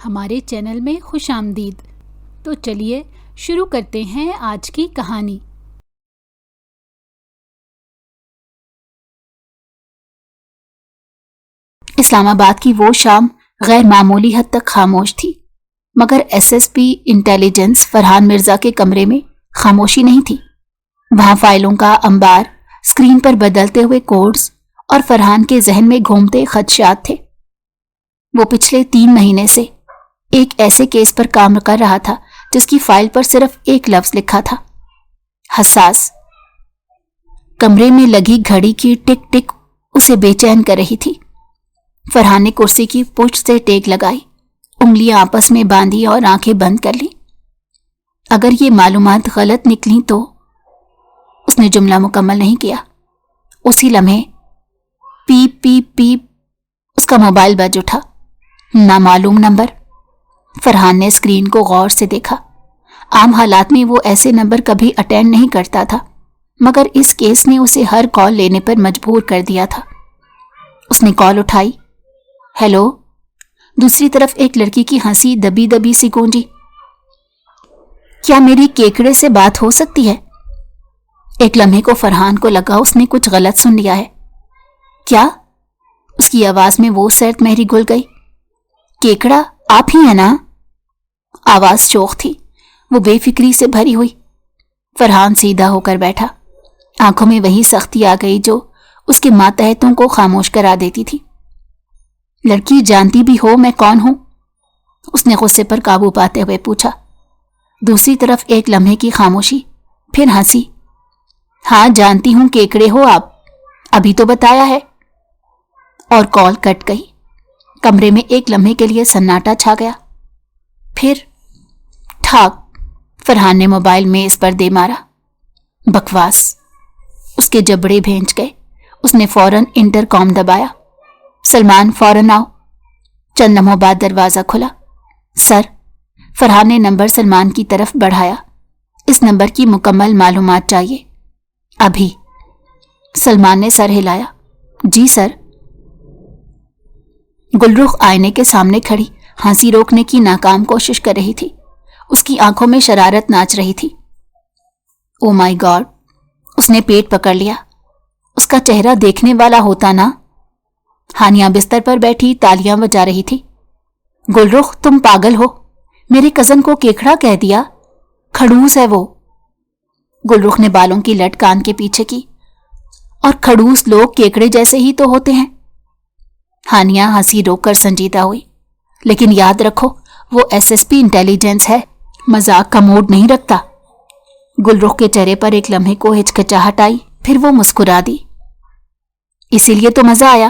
ہمارے چینل میں خوش آمدید۔ تو چلیے شروع کرتے ہیں آج کی کہانی۔ اسلام آباد کی وہ شام غیر معمولی حد تک خاموش تھی، مگر S S P intelligence Farhan Mirza کے کمرے میں خاموشی نہیں تھی۔ وہاں فائلوں کا انبار، اسکرین پر بدلتے ہوئے کوڈز اور فرحان کے ذہن میں گھومتے خدشات تھے۔ وہ پچھلے 3 مہینے سے ایک ایسے کیس پر کام کر رہا تھا جس کی فائل پر صرف ایک لفظ لکھا تھا، حساس۔ کمرے میں لگی گھڑی کی ٹک ٹک اسے بے چین کر رہی تھی۔ فرحان نے کرسی کی پشت سے ٹیک لگائی، انگلیاں آپس میں باندھی اور آنکھیں بند کر لی۔ اگر یہ معلومات غلط نکلیں تو اس نے جملہ مکمل نہیں کیا۔ اسی لمحے پیپ پیپ پیپ اس کا موبائل بج اٹھا۔ نامعلوم نمبر۔ فرحان نے اسکرین کو غور سے دیکھا۔ عام حالات میں وہ ایسے نمبر کبھی اٹینڈ نہیں کرتا تھا، مگر اس کیس نے اسے ہر کال لینے پر مجبور کر دیا تھا۔ اس نے کال اٹھائی۔ ہیلو۔ دوسری طرف ایک لڑکی کی ہنسی دبی دبی سی گونجی۔ کیا میری کیکڑے سے بات ہو سکتی ہے؟ ایک لمحے کو فرحان کو لگا اس نے کچھ غلط سن لیا ہے۔ کیا؟ اس کی آواز میں وہ سرد مہری گھل گئی۔ کیکڑا آپ ہی ہیں نا؟ آواز شوخ تھی، وہ بے فکری سے بھری ہوئی۔ فرحان سیدھا ہو کر بیٹھا، آنکھوں میں وہی سختی آ گئی جو اس کے ماتحتوں کو خاموش کرا دیتی تھی۔ لڑکی جانتی بھی ہو میں کون ہوں؟ اس نے غصے پر قابو پاتے ہوئے پوچھا۔ دوسری طرف ایک لمحے کی خاموشی، پھر ہنسی۔ ہاں جانتی ہوں، کیکڑے ہو آپ، ابھی تو بتایا ہے۔ اور کال کٹ گئی۔ کمرے میں ایک لمحے کے لیے سناٹا چھا گیا۔ پھر ٹھاک، فرحان نے موبائل میں اس پر دے مارا۔ بکواس، اس کے جبڑے بھینچ گئے۔ اس نے فوراً انٹر کام دبایا۔ سلمان فوراً آؤ۔ چند لمحوں بعد دروازہ کھلا۔ سر، فرحان نے نمبر سلمان کی طرف بڑھایا۔ اس نمبر کی مکمل معلومات چاہیے، ابھی۔ سلمان نے سر ہلایا۔ جی سر۔ گلرخ آئینے کے سامنے کھڑی ہنسی روکنے کی ناکام کوشش کر رہی تھی۔ اس کی آنکھوں میں شرارت ناچ رہی تھی۔ او مائی گاڈ، اس نے پیٹ پکڑ لیا۔ اس کا چہرہ دیکھنے والا ہوتا نا۔ ہانیہ بستر پر بیٹھی تالیاں بجا رہی تھی۔ گلرخ تم پاگل ہو، میرے کزن کو کیکڑا کہہ دیا، کھڑوس ہے وہ۔ گلرخ نے بالوں کی لٹ کان کے پیچھے کی۔ اور کھڑوس لوگ کیکڑے جیسے ہی تو ہوتے ہیں۔ ہانیہ ہنسی روک کر سنجیدہ ہوئی۔ لیکن یاد رکھو، وہ ایس ایس پی انٹیلیجنس ہے، مذاق کا موڈ نہیں رکھتا۔ گلرخ کے چہرے پر ایک لمحے کو ہچکچاہٹ آئی، پھر وہ مسکرا دی۔ اسی لیے تو مزہ آیا۔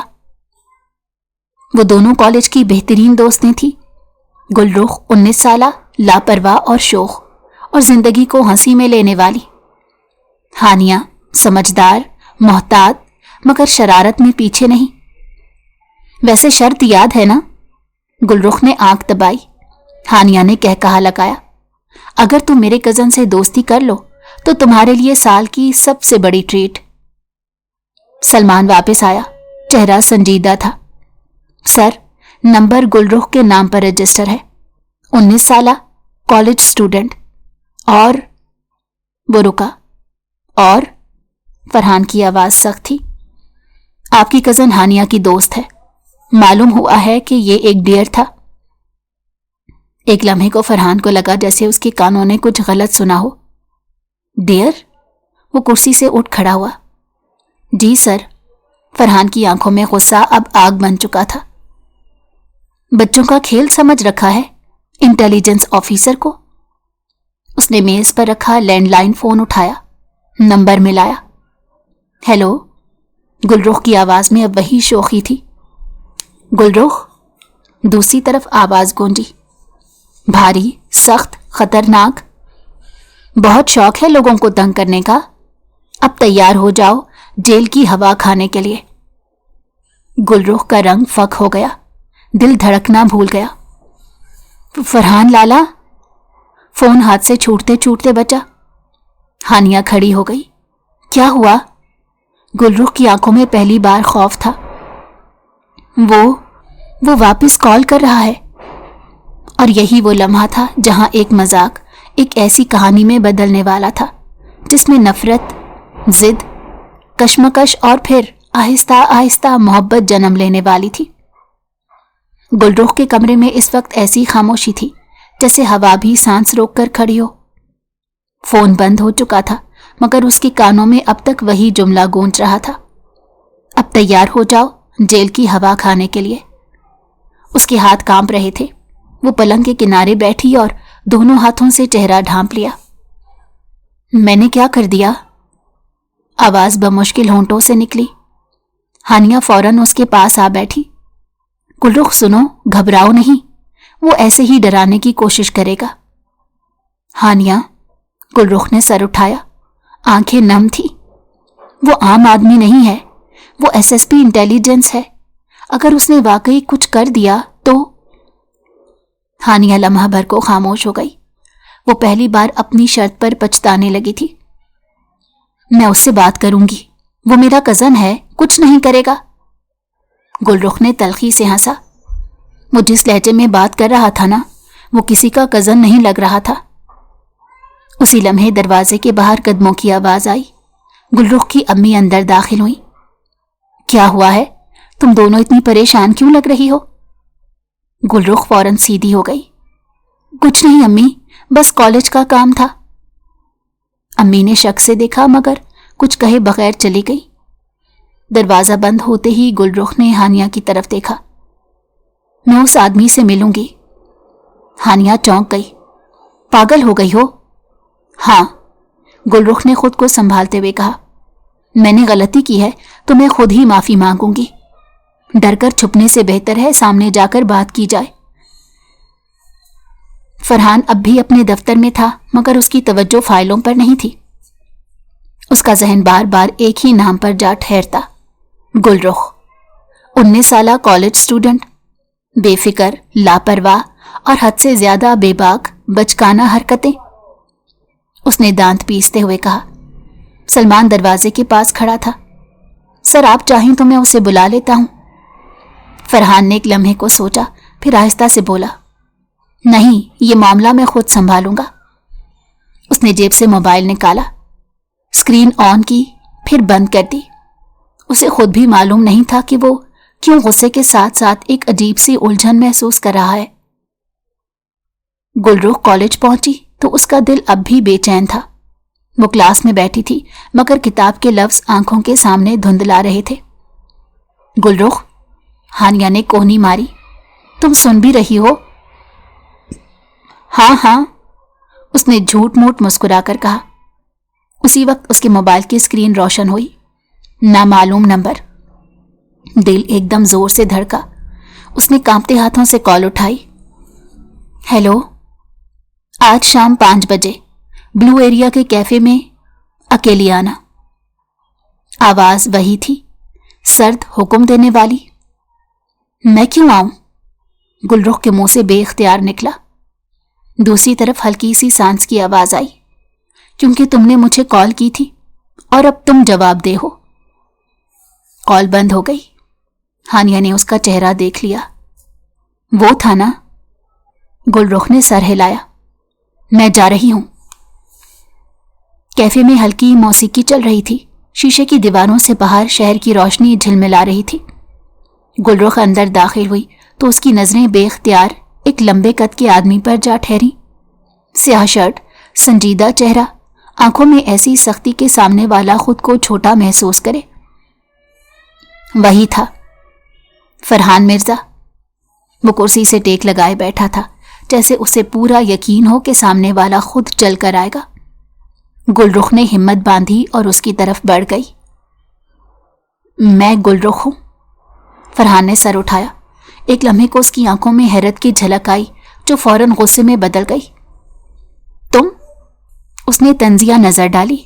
وہ دونوں کالج کی بہترین دوستیں تھیں۔ گلرخ 19 سالہ، لاپرواہ اور شوخ، اور زندگی کو ہنسی میں لینے والی۔ ہانیہ سمجھدار، محتاط، مگر شرارت میں پیچھے نہیں۔ ویسے شرط یاد ہے نا؟ گلرخ نے آنکھ دبائی۔ ہانیہ نے کہا لگایا، اگر تم میرے کزن سے دوستی کر لو تو تمہارے لیے سال کی سب سے بڑی ٹریٹ۔ سلمان واپس آیا، چہرہ سنجیدہ تھا۔ سر، نمبر گلرخ کے نام پر رجسٹر ہے، 19 سالہ، کالج اسٹوڈنٹ، اور وہ رکا۔ اور فرحان کی آواز سخت تھی۔ آپ کی کزن ہانیہ کی دوست ہے، معلوم ہوا ہے کہ یہ ایک ڈیئر تھا۔ ایک لمحے کو فرحان کو لگا جیسے اس کے کانوں نے کچھ غلط سنا ہو۔ ڈیئر؟ وہ کرسی سے اٹھ کھڑا ہوا۔ جی سر۔ فرحان کی آنکھوں میں غصہ اب آگ بن چکا تھا۔ بچوں کا کھیل سمجھ رکھا ہے انٹیلیجنس آفیسر کو۔ اس نے میز پر رکھا لینڈ لائن فون اٹھایا، نمبر ملایا۔ ہیلو۔ گلرخ کی آواز میں اب وہی شوخی تھی۔ گلرخ؟ دوسری طرف آواز گونجی، بھاری، سخت، خطرناک۔ بہت شوق ہے لوگوں کو تنگ کرنے کا، اب تیار ہو جاؤ جیل کی ہوا کھانے کے لیے۔ گلرخ کا رنگ فک ہو گیا، دل دھڑکنا بھول گیا۔ فرحان لالا؟ فون ہاتھ سے چھوٹتے چھوٹتے بچا۔ ہانیہ کھڑی ہو گئی۔ کیا ہوا؟ گلرخ کی آنکھوں میں پہلی بار خوف تھا۔ وہ واپس کال کر رہا ہے۔ اور یہی وہ لمحہ تھا جہاں ایک مذاق ایک ایسی کہانی میں بدلنے والا تھا جس میں نفرت، ضد، کشمکش اور پھر آہستہ آہستہ محبت جنم لینے والی تھی۔ گلرخ کے کمرے میں اس وقت ایسی خاموشی تھی جیسے ہوا بھی سانس روک کر کھڑی ہو۔ فون بند ہو چکا تھا مگر اس کے کانوں میں اب تک وہی جملہ گونج رہا تھا، اب تیار ہو جاؤ جیل کی ہوا کھانے کے لیے۔ اس کے ہاتھ کانپ رہے تھے۔ وہ پلنگ کے کنارے بیٹھی اور دونوں ہاتھوں سے چہرہ ڈھانپ لیا۔ میں نے کیا کر دیا؟ آواز بمشکل ہونٹوں سے نکلی۔ ہانیہ فوراً اس کے پاس آ بیٹھی۔ گلرخ سنو، گھبراؤ نہیں، وہ ایسے ہی ڈرانے کی کوشش کرے گا۔ ہانیہ، گلرخ نے سر اٹھایا، آنکھیں نم تھی۔ وہ عام آدمی نہیں ہے، وہ SSP انٹیلیجنس ہے۔ اگر اس نے واقعی کچھ کر دیا تو… ہانیہ لمحہ بھر کو خاموش ہو گئی۔ وہ پہلی بار اپنی شرط پر پچھتانے لگی تھی۔ میں اس سے بات کروں گی، وہ میرا کزن ہے، کچھ نہیں کرے گا۔ گلرخ نے تلخی سے ہنسا۔ وہ جس لہجے میں بات کر رہا تھا نا، وہ کسی کا کزن نہیں لگ رہا تھا۔ اسی لمحے دروازے کے باہر قدموں کی آواز آئی۔ گلرخ کی امی اندر داخل ہوئی۔ کیا ہوا ہے؟ تم دونوں اتنی پریشان کیوں لگ رہی ہو؟ گلرخ فوراً سیدھی ہو گئی۔ کچھ نہیں امی، بس کالج کا کام تھا۔ امی نے شک سے دیکھا مگر کچھ کہے بغیر چلی گئی۔ دروازہ بند ہوتے ہی گلرخ نے ہانیہ کی طرف دیکھا۔ میں اس آدمی سے ملوں گی۔ ہانیہ چونک گئی۔ پاگل ہو گئی ہو؟ ہاں، گلرخ نے خود کو سنبھالتے ہوئے کہا۔ میں نے غلطی کی ہے تو میں خود ہی معافی مانگوں گی۔ ڈر کر چھپنے سے بہتر ہے سامنے جا کر بات کی جائے۔ فرحان اب بھی اپنے دفتر میں تھا مگر اس کی توجہ فائلوں پر نہیں تھی۔ اس کا ذہن بار بار ایک ہی نام پر جا ٹھہرتا، گلرخ۔ 19 سالہ کالج سٹوڈنٹ، بے فکر، لاپرواہ اور حد سے زیادہ بے باک بچکانہ حرکتیں۔ اس نے دانت پیستے ہوئے کہا۔ سلمان دروازے کے پاس کھڑا تھا۔ سر آپ چاہیں تو میں اسے بلا لیتا ہوں۔ فرحان نے ایک لمحے کو سوچا، پھر آہستہ سے بولا، نہیں، یہ معاملہ میں خود سنبھالوں گا۔ اس نے جیب سے موبائل نکالا، اسکرین آن کی، پھر بند کر دی۔ اسے خود بھی معلوم نہیں تھا کہ وہ کیوں غصے کے ساتھ ساتھ ایک عجیب سی الجھن محسوس کر رہا ہے۔ گلرخ کالج پہنچی تو اس کا دل اب بھی بے چین تھا۔ وہ کلاس میں بیٹھی تھی مگر کتاب کے لفظ آنکھوں کے سامنے دھندلا رہے تھے۔ گلرخ، ہانیہ نے کوہنی ماری، تم سن بھی رہی ہو؟ ہاں ہاں، اس نے جھوٹ موٹ مسکرا کر کہا۔ اسی وقت اس کے موبائل کی اسکرین روشن ہوئی۔ نامعلوم نمبر۔ دل ایک دم زور سے دھڑکا۔ اس نے کانپتے ہاتھوں سے کال اٹھائی۔ ہیلو، آج شام 5 بجے بلو ایریا کے کیفے میں اکیلی آنا۔ آواز وہی تھی، سرد، حکم دینے والی۔ میں کیوں آؤں؟ گلرخ کے منہ سے بے اختیار نکلا۔ دوسری طرف ہلکی سی سانس کی آواز آئی، کیونکہ تم نے مجھے کال کی تھی اور اب تم جواب دے ہو۔ کال بند ہو گئی۔ ہانیہ نے اس کا چہرہ دیکھ لیا۔ وہ تھا نا؟ گلرخ نے سر ہلایا۔ میں جا رہی ہوں۔ کیفے میں ہلکی موسیقی چل رہی تھی۔ شیشے کی دیواروں سے باہر شہر کی روشنی جھلملا رہی تھی۔ گلرخ اندر داخل ہوئی تو اس کی نظریں بے اختیار ایک لمبے قد کے آدمی پر جا ٹھہری۔ سیاہ شرٹ، سنجیدہ چہرہ، آنکھوں میں ایسی سختی کے سامنے والا خود کو چھوٹا محسوس کرے۔ وہی تھا، فرحان مرزا۔ وہ کرسی سے ٹیک لگائے بیٹھا تھا، جیسے اسے پورا یقین ہو کہ سامنے والا خود چل کر آئے گا۔ گلرخ نے ہمت باندھی اور اس کی طرف بڑھ گئی۔ میں گلرخ ہوں۔ فرحان نے سر اٹھایا۔ ایک لمحے کو اس کی آنکھوں میں حیرت کی جھلک آئی جو فوراً غصے میں بدل گئی۔ تم؟ اس نے طنزیہ نظر ڈالی۔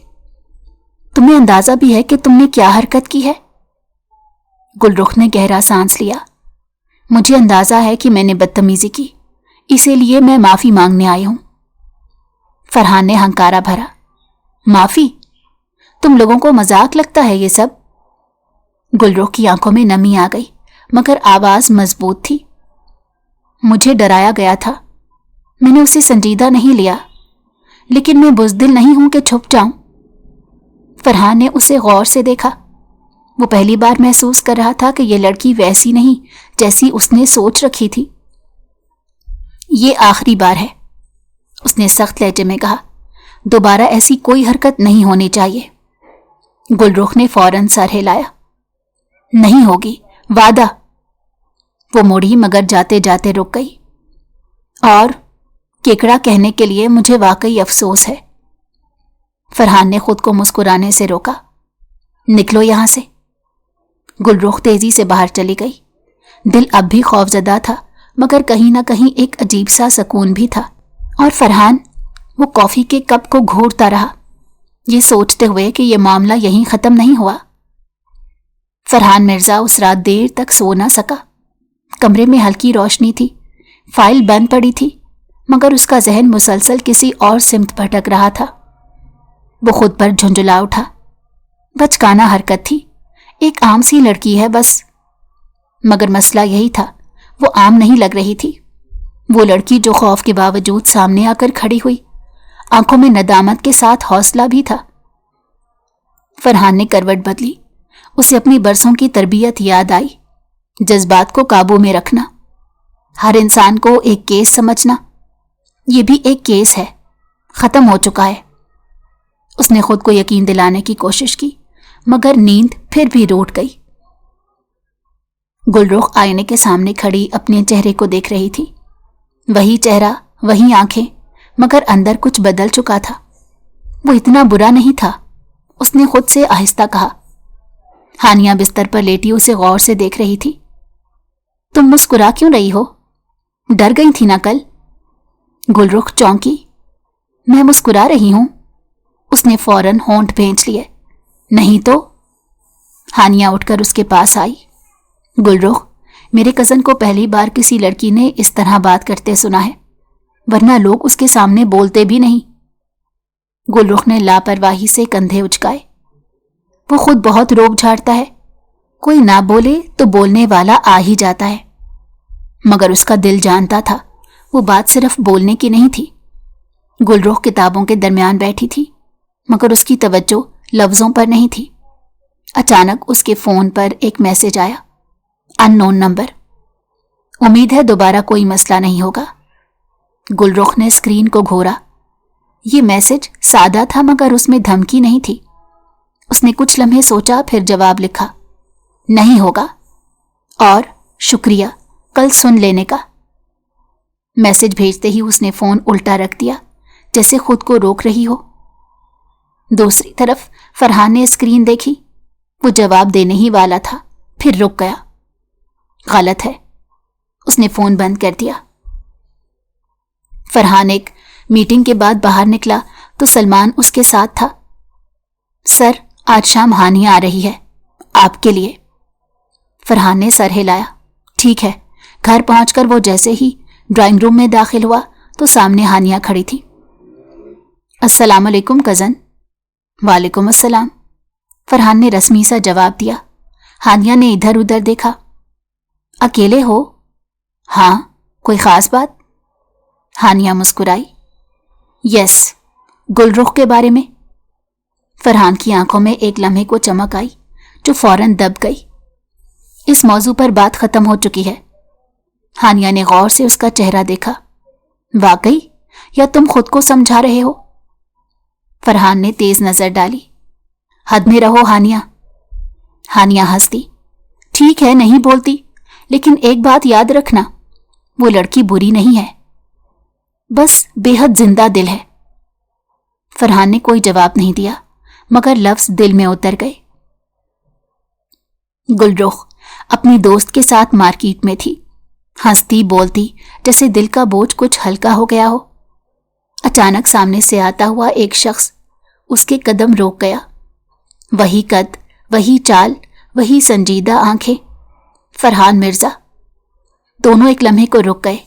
تمہیں اندازہ بھی ہے کہ تم نے کیا حرکت کی ہے؟ گلرخ نے گہرا سانس لیا۔ مجھے اندازہ ہے کہ میں نے بدتمیزی کی، اسی لیے میں معافی مانگنے آئی ہوں۔ فرحان نے ہنکارا بھرا۔ معافی؟ تم لوگوں کو مذاق لگتا ہے یہ سب؟ گلرخ کی آنکھوں میں نمی آ گئی مگر آواز مضبوط تھی۔ مجھے ڈرایا گیا تھا، मैंने उसे संजीदा नहीं लिया, लेकिन मैं बुज़दिल नहीं हूं कि छुप जाऊं। फरहान ने उसे गौर से देखा। वो पहली बार महसूस कर रहा था कि ये लड़की वैसी नहीं जैसी उसने सोच रखी थी। ये आखिरी बार है, उसने सख्त लहजे में कहा। दोबारा ऐसी कोई हरकत नहीं होनी चाहिए। गुलरुख ने फौरन सर हिलाया। नहीं होगी, वादा। वो मुड़ी मगर जाते जाते रुक गई। और केकड़ा कहने के लिए मुझे वाकई अफसोस है। फरहान ने खुद को मुस्कुराने से रोका। निकलो यहां से। गुलरुख तेजी से बाहर चली गई। दिल अब भी खौफजदा था, मगर कहीं ना कहीं एक अजीब सा सुकून भी था। और फरहान वो कॉफी के कप को घूरता रहा, ये सोचते हुए कि ये मामला यहीं खत्म नहीं हुआ। फरहान मिर्जा उस रात देर तक सो ना सका। कमरे में हल्की रोशनी थी, फाइल बंद पड़ी थी, मगर उसका जहन मुसलसल किसी और सिमत भटक रहा था। वो खुद पर झुंझुला उठा। बचकाना हरकत थी, एक आम सी लड़की है बस। मगर मसला यही था, वो आम नहीं लग रही थी। वो लड़की जो खौफ के बावजूद सामने आकर खड़ी हुई, आंखों में नदामत के साथ हौसला भी था। फरहान ने करवट बदली। उसे अपनी बरसों की तरबियत याद आई। जज्बात को काबू में रखना, हर इंसान को एक केस समझना, ये भी एक केस है, खत्म हो चुका है। उसने खुद को यकीन दिलाने की कोशिश की, मगर नींद फिर भी रूठ गई। गुलरुख आईने के सामने खड़ी अपने चेहरे को देख रही थी। वही चेहरा, वही आंखें, मगर अंदर कुछ बदल चुका था। वो इतना बुरा नहीं था, उसने खुद से आहिस्ता कहा। हानिया बिस्तर पर लेटी उसे गौर से देख रही थी। तुम मुस्कुरा क्यों रही हो? डर गई थी ना कल? गुलरुख चौंकी। मैं मुस्कुरा रही हूं? उसने फौरन होंठ भींच लिए। नहीं तो? हानिया उठकर उसके पास आई। गुलरुख, मेरे कज़न को पहली बार किसी लड़की ने इस तरह बात करते सुना है, वरना लोग उसके सामने बोलते भी नहीं। गुलरुख ने लापरवाही से कंधे उचकाए। वो खुद बहुत रोब झाड़ता है, कोई ना बोले तो बोलने वाला आ ही जाता है। मगर उसका दिल जानता था वो बात सिर्फ बोलने की नहीं थी। गुलरुख किताबों के दरमियान बैठी थी, मगर उसकी तवज्जो लफ्जों पर नहीं थी। अचानक उसके फोन पर एक मैसेज आया, अननोन नंबर। उम्मीद है दोबारा कोई मसला नहीं होगा। गुलरुख ने स्क्रीन को घोरा। ये मैसेज सादा था, मगर उसमें धमकी नहीं थी। उसने कुछ लम्हे सोचा, फिर जवाब लिखा, नहीं होगा और शुक्रिया कल सुन लेने का। मैसेज भेजते ही उसने फोन उल्टा रख दिया, जैसे खुद को रोक रही हो। दूसरी तरफ फरहान ने स्क्रीन देखी। वो जवाब देने ही वाला था, फिर रुक गया। गलत है, उसने फोन बंद कर दिया। फरहान एक मीटिंग के बाद बाहर निकला तो सलमान उसके साथ था। सर, आज शाम हानिया आ रही है, आपके लिए। फरहान ने सर हिलाया। ठीक है। घर पहुंचकर वो जैसे ही ड्राइंग रूम में दाखिल हुआ तो सामने हानिया खड़ी थी। अस्सलाम अलैकुम कज़न। वालेकुम अस्सलाम, फरहान ने रस्मी सा जवाब दिया। हानिया ने इधर उधर देखा। अकेले हो? हाँ, कोई खास बात? हानिया मुस्कुराई। यस, गुलरुख के बारे में। फरहान की आंखों में एक लम्हे को चमक आई, जो फौरन दब गई। इस मौजू पर बात खत्म हो चुकी है। हानिया ने गौर से उसका चेहरा देखा। वाकई, या तुम खुद को समझा रहे हो? फरहान ने तेज नजर डाली। हद में रहो हानिया। हानिया हंसती। ठीक है, नहीं बोलती, लेकिन एक बात याद रखना, वो लड़की बुरी नहीं है, बस बेहद जिंदा दिल है। फरहान ने कोई जवाब नहीं दिया, मगर लफ्ज दिल में उतर गए। गुलरुख अपनी दोस्त के साथ मार्केट में थी, हंसती बोलती, जैसे दिल का बोझ कुछ हल्का हो गया हो। अचानक सामने से आता हुआ एक शख्स उसके कदम रोक गया। वही कद, वही चाल, वही संजीदा आंखें। फरहान मिर्जा। दोनों एक लम्हे को रुक गए।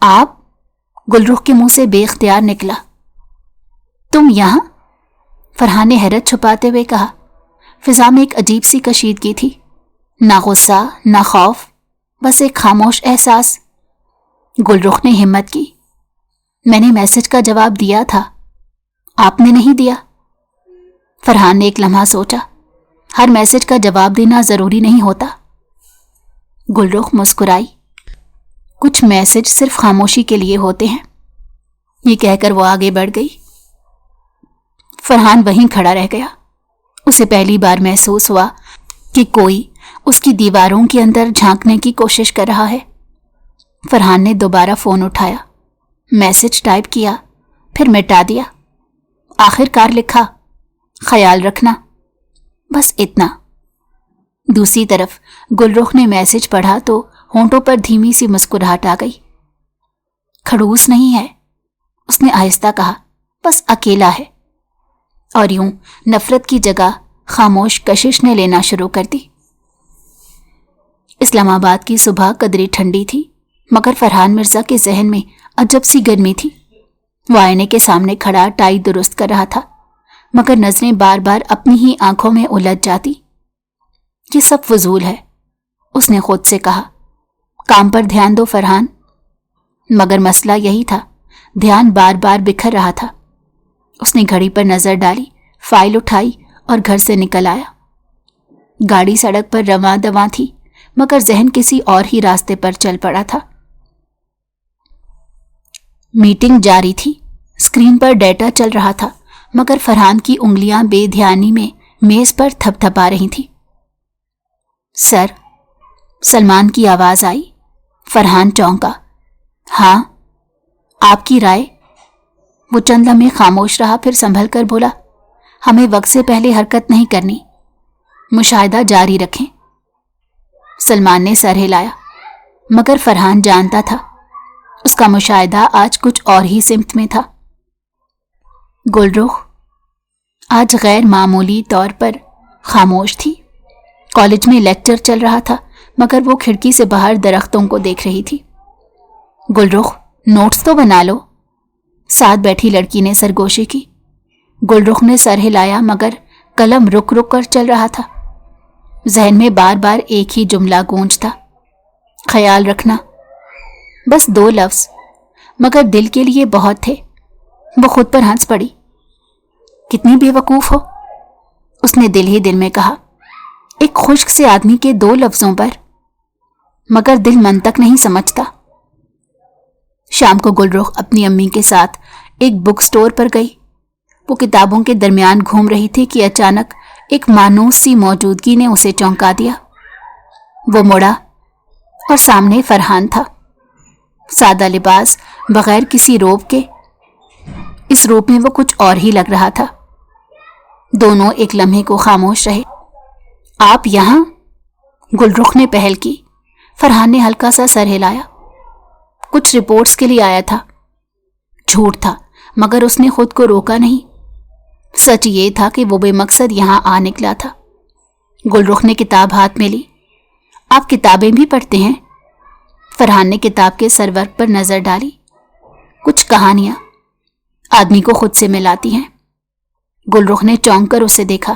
आप? गुलरुख के मुंह से बेख्तियार निकला। तुम यहां? फरहान ने हैरत छुपाते हुए कहा। फिजा में एक अजीब सी कशीदगी थी, ना गुस्सा ना खौफ, बस एक खामोश एहसास। गुलरुख ने हिम्मत की। میں نے میسج کا جواب دیا تھا، آپ نے نہیں دیا۔ فرحان نے ایک لمحہ سوچا، ہر میسج کا جواب دینا ضروری نہیں ہوتا۔ گلرخ مسکرائی، کچھ میسج صرف خاموشی کے لیے ہوتے ہیں، یہ کہہ کر وہ آگے بڑھ گئی۔ فرحان وہیں کھڑا رہ گیا۔ اسے پہلی بار محسوس ہوا کہ کوئی اس کی دیواروں کے اندر جھانکنے کی کوشش کر رہا ہے۔ فرحان نے دوبارہ فون اٹھایا، میسج ٹائپ کیا، پھر مٹا دیا۔ آخر کار لکھا، خیال رکھنا، بس اتنا۔ دوسری طرف گلرخ نے میسج پڑھا تو ہونٹوں پر دھیمی سی مسکراہٹ آ گئی۔ کھڑوس نہیں ہے، اس نے آہستہ کہا، بس اکیلا ہے۔ اور یوں نفرت کی جگہ خاموش کشش نے لینا شروع کر دی۔ اسلام آباد کی صبح قدرے ٹھنڈی تھی، مگر فرحان مرزا کے ذہن میں عجب سی گرمی تھی۔ وہ آئینے کے سامنے کھڑا ٹائی درست کر رہا تھا، مگر نظریں بار بار اپنی ہی آنکھوں میں الجھ جاتی۔ یہ سب فضول ہے، اس نے خود سے کہا۔ کام پر دھیان دو فرحان۔ مگر مسئلہ یہی تھا، دھیان بار بار بکھر رہا تھا۔ اس نے گھڑی پر نظر ڈالی، فائل اٹھائی اور گھر سے نکل آیا۔ گاڑی سڑک پر رواں دواں تھی، مگر ذہن کسی اور ہی راستے پر چل پڑا تھا۔ میٹنگ جاری تھی، اسکرین پر ڈیٹا چل رہا تھا، مگر فرحان کی انگلیاں بے دھیانی میں میز پر تھپ تھپا رہی تھیں۔ سر، سلمان کی آواز آئی۔ فرحان چونکا۔ ہاں، آپ کی رائے؟ وہ چند لمحے خاموش رہا، پھر سنبھل کر بولا، ہمیں وقت سے پہلے حرکت نہیں کرنی، مشاہدہ جاری رکھیں۔ سلمان نے سر ہلایا، مگر فرحان جانتا تھا اس کا مشاہدہ آج کچھ اور ہی سمت میں تھا۔ گلرخ آج غیر معمولی طور پر خاموش تھی۔ کالج میں لیکچر چل رہا تھا، مگر وہ کھڑکی سے باہر درختوں کو دیکھ رہی تھی۔ گلرخ، نوٹس تو بنا لو، ساتھ بیٹھی لڑکی نے سرگوشی کی۔ گلرخ نے سر ہلایا، مگر قلم رک رک کر چل رہا تھا۔ ذہن میں بار بار ایک ہی جملہ گونجتا، خیال رکھنا۔ بس 2 لفظ، مگر دل کے لیے بہت تھے۔ وہ خود پر ہنس پڑی۔ کتنی بے وقوف ہو، اس نے دل ہی دل میں کہا، ایک خشک سے آدمی کے 2 لفظوں پر، مگر دل منطق نہیں سمجھتا۔ شام کو گلرخ اپنی امی کے ساتھ ایک بک سٹور پر گئی۔ وہ کتابوں کے درمیان گھوم رہی تھی کہ اچانک ایک مانوس سی موجودگی نے اسے چونکا دیا۔ وہ مڑا اور سامنے فرحان تھا، سادہ لباس، بغیر کسی روب کے۔ اس روپ میں وہ کچھ اور ہی لگ رہا تھا۔ دونوں ایک لمحے کو خاموش رہے۔ آپ یہاں؟ گلرخ نے پہل کی۔ فرحان نے ہلکا سا سر ہلایا۔ کچھ رپورٹس کے لیے آیا تھا۔ جھوٹ تھا، مگر اس نے خود کو روکا نہیں۔ سچ یہ تھا کہ وہ بے مقصد یہاں آ نکلا تھا۔ گلرخ نے کتاب ہاتھ میں لی۔ آپ کتابیں بھی پڑھتے ہیں؟ فرحان نے کتاب کے سرورق پر نظر ڈالی۔ کچھ کہانیاں آدمی کو خود سے ملاتی ہیں۔ گلرخ نے چونک کر اسے دیکھا۔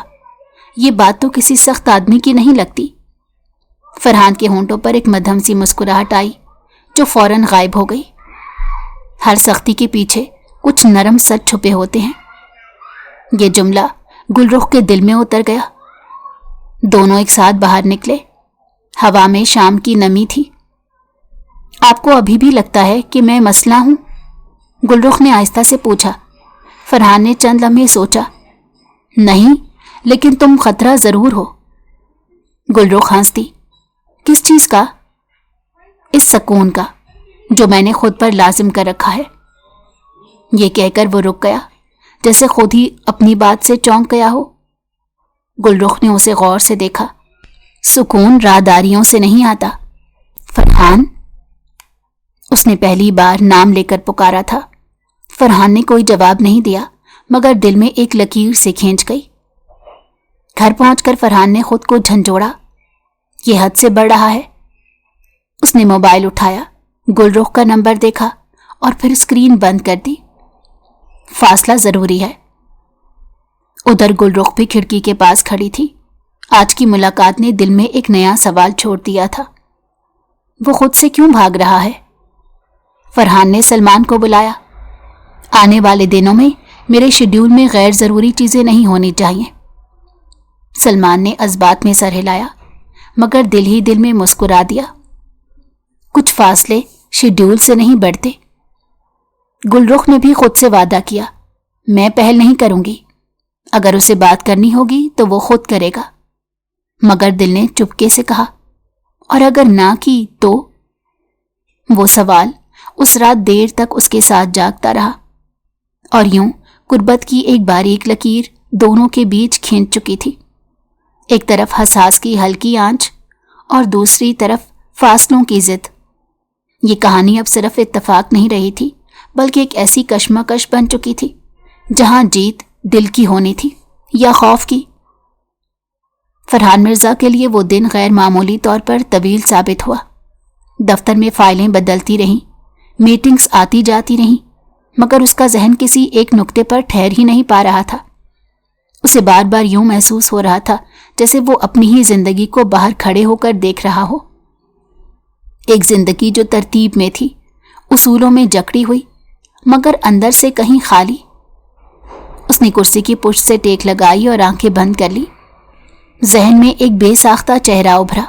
یہ بات تو کسی سخت آدمی کی نہیں لگتی۔ فرحان کے ہونٹوں پر ایک مدھم سی مسکراہٹ آئی، جو فوراً غائب ہو گئی۔ ہر سختی کے پیچھے کچھ نرم سچ چھپے ہوتے ہیں۔ یہ جملہ گلرخ کے دل میں اتر گیا۔ دونوں ایک ساتھ باہر نکلے۔ ہوا میں شام کی نمی تھی۔ آپ کو ابھی بھی لگتا ہے کہ میں مسئلہ ہوں؟ گلرخ نے آہستہ سے پوچھا۔ فرحان نے چند لمحے سوچا۔ نہیں، لیکن تم خطرہ ضرور ہو۔ گلرخ ہنس دی۔ کس چیز کا؟ اس سکون کا جو میں نے خود پر لازم کر رکھا ہے۔ یہ کہہ کر وہ رک گیا، جیسے خود ہی اپنی بات سے چونک گیا ہو۔ گلرخ نے اسے غور سے دیکھا۔ سکون راہداریوں سے نہیں آتا۔ فرحان، اس نے پہلی بار نام لے کر پکارا تھا۔ فرحان نے کوئی جواب نہیں دیا، مگر دل میں ایک لکیر سے کھینچ گئی۔ گھر پہنچ کر فرحان نے خود کو جھنجھوڑا۔ یہ حد سے بڑھ رہا ہے۔ اس نے موبائل اٹھایا، گلرخ کا نمبر دیکھا اور پھر اسکرین بند کر دی۔ فاصلہ ضروری ہے۔ ادھر گلرخ بھی کھڑکی کے پاس کھڑی تھی۔ آج کی ملاقات نے دل میں ایک نیا سوال چھوڑ دیا تھا۔ وہ خود سے کیوں بھاگ رہا ہے؟ فرحان نے سلمان کو بلایا۔ آنے والے دنوں میں میرے شیڈیول میں غیر ضروری چیزیں نہیں ہونی چاہیے۔ سلمان نے اثبات میں سر ہلایا مگر دل ہی دل میں مسکرا دیا۔ کچھ فاصلے شیڈیول سے نہیں بڑھتے۔ گل رخ نے بھی خود سے وعدہ کیا، میں پہل نہیں کروں گی، اگر اسے بات کرنی ہوگی تو وہ خود کرے گا۔ مگر دل نے چپکے سے کہا، اور اگر نہ کی تو؟ وہ سوال اس رات دیر تک اس کے ساتھ جاگتا رہا، اور یوں قربت کی ایک باریک لکیر دونوں کے بیچ کھینچ چکی تھی، ایک طرف حساس کی ہلکی آنچ اور دوسری طرف فاصلوں کی ضد۔ یہ کہانی اب صرف اتفاق نہیں رہی تھی بلکہ ایک ایسی کشمکش بن چکی تھی جہاں جیت دل کی ہونی تھی یا خوف کی۔ فرحان مرزا کے لیے وہ دن غیر معمولی طور پر طویل ثابت ہوا۔ دفتر میں فائلیں بدلتی رہیں، میٹنگز آتی جاتی رہیں، مگر اس کا ذہن کسی ایک نقطے پر ٹھہر ہی نہیں پا رہا تھا۔ اسے بار بار یوں محسوس ہو رہا تھا جیسے وہ اپنی ہی زندگی کو باہر کھڑے ہو کر دیکھ رہا ہو، ایک زندگی جو ترتیب میں تھی، اصولوں میں جکڑی ہوئی، مگر اندر سے کہیں خالی۔ اس نے کرسی کی پشت سے ٹیک لگائی اور آنکھیں بند کر لی۔ ذہن میں ایک بے ساختہ چہرہ ابھرا،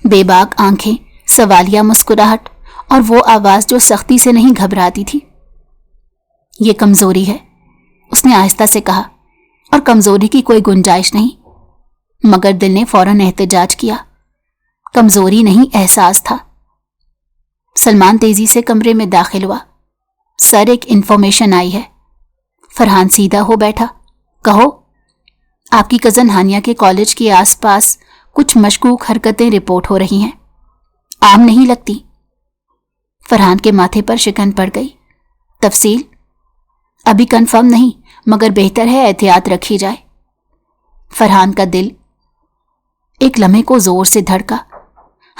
بے باک آنکھیں، سوالیہ مسکراہٹ اور وہ آواز جو سختی سے نہیں گھبراتی تھی۔ یہ کمزوری ہے، اس نے آہستہ سے کہا، اور کمزوری کی کوئی گنجائش نہیں۔ مگر دل نے فوراً احتجاج کیا، کمزوری نہیں احساس تھا۔ سلمان تیزی سے کمرے میں داخل ہوا۔ سر، ایک انفارمیشن آئی ہے۔ فرحان سیدھا ہو بیٹھا۔ کہو۔ آپ کی کزن ہانیہ کے کالج کے آس پاس کچھ مشکوک حرکتیں رپورٹ ہو رہی ہیں، عام نہیں لگتی۔ فرحان کے ماتھے پر شکن پڑ گئی۔ تفصیل؟ ابھی کنفرم نہیں، مگر بہتر ہے احتیاط رکھی جائے۔ فرحان کا دل ایک لمحے کو زور سے دھڑکا۔